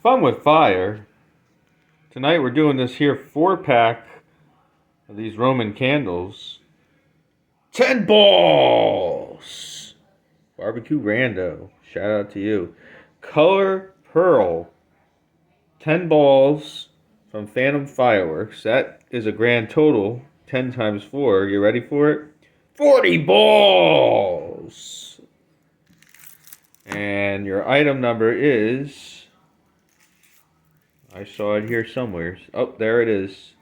Fun with fire. Tonight we're doing this here 4-pack of these Roman candles. 10 balls! Barbecue Rando. Shout out to you. Color Pearl. 10 balls from Phantom Fireworks. That is a grand total. 10 times 4. You ready for it? 40 balls! And your item number is... I saw it here somewhere. Oh, there it is.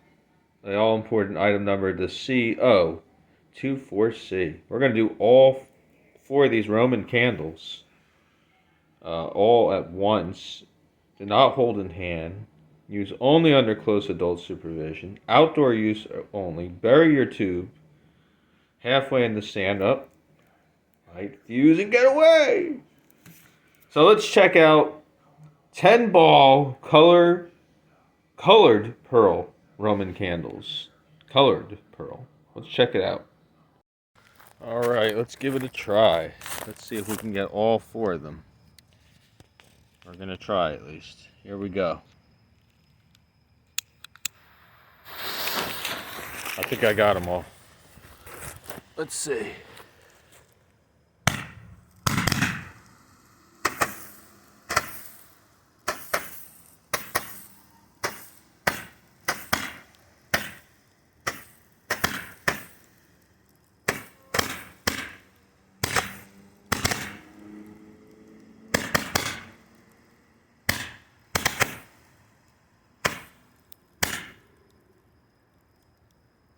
The all-important item number, the CO24C. We're going to do all 4 of these Roman candles all at once. Do not hold in hand. Use only under close adult supervision. Outdoor use only. Bury your tube halfway in the sand. Up. Light fuse and get away. So let's check out 10 ball colored pearl Roman candles. Colored pearl. Let's check it out. Alright, let's give it a try. Let's see if we can get all 4 of them. We're going to try at least. Here we go. I think I got them all. Let's see.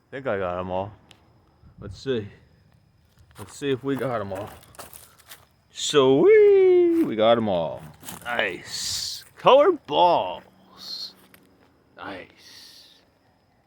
I think I got them all. Let's see. Let's see if we got them all. So we got them all. Nice. Colored balls. Nice.